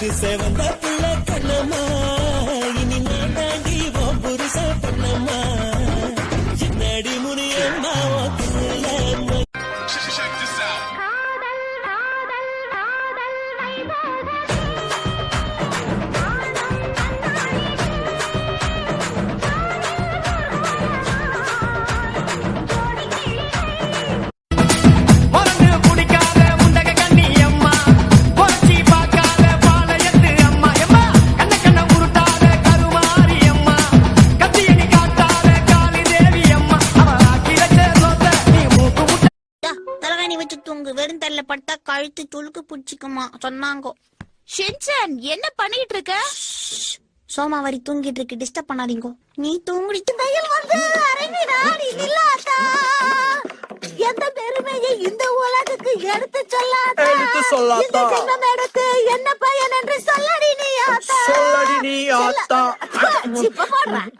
எனக்கு செவந்த புள்ள கண்ணம்மா இனி நான் தாண்டி புருஷ பண்ணம்மா என்னடி முனியம்மா வெறும் தள்ள பட்டா கழுத்து துளுக்கு புடிச்சுக்குமா சொன்னாங்க. ஷின்சான் என்ன பண்ணிட்டு இருக்க? சோமாவரி தூங்கிட்டு இருக்கு, டிஸ்டர்ப் பண்ணாதீங்க. நீ தூங்கிட்டு தையல் வந்து அரங்கினா நீ நில்லாதா. எந்த பெருமையை இந்த உலகுக்கு எடுத்து சொல்லாதா. இந்த ஜென்மம் எடுத்து என்ன பயன் என்று சொல்லடி நீ ஆத்தா. சொல்லடி நீ ஆத்தா. இப்ப போடுறேன்.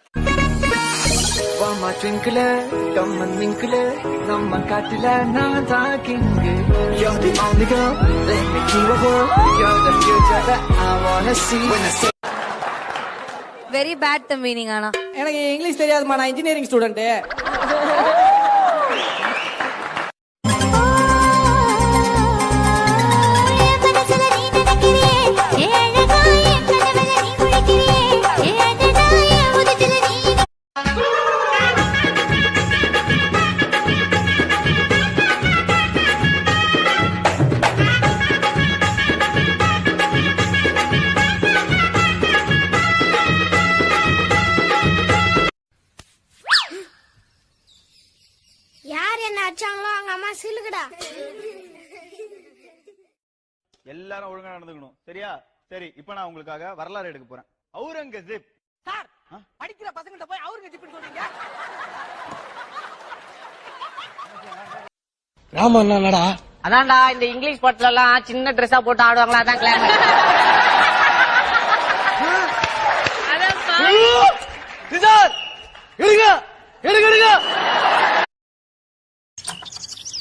வாமா ட்விங்கிள் கம் அண்ட் விங்கிள் நம்ம காட்டுல நான் தான் king. You're the only girl, let me keep a girl. You're the future that I wanna see. When I say very bad the meaning ஆனா எனக்கு இங்கிலீஷ் தெரியாதுமா, நான் இன்ஜினியரிங் ஸ்டூடெண்ட். யார் என்ன அச்சாங்களோ அவங்க அம்மா சிலுக்குடா. எல்லாரும் ஒழுங்கா நடந்துக்கணும், சரியா? சரி, இப்ப நான் உங்களுக்காக வரலாறு எடுக்க போறேன். அவுரங்கசீப். சார், படிக்கிற பசங்கள்ட்ட போய் அவுரங்கசீப்னு சொல்றீங்க? ராமண்ணாடா. அதான்டா இந்த இங்கிலீஷ் படத்துல எல்லாம் சின்ன ட்ரெஸ்ஸா போட்டு ஆடுவாங்களா, அதான் கிளாஸ்.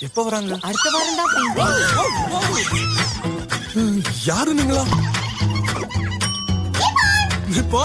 எப்ப வராங்க? அடுத்த வாரம் தான். யாரு நீங்களா? இப்போ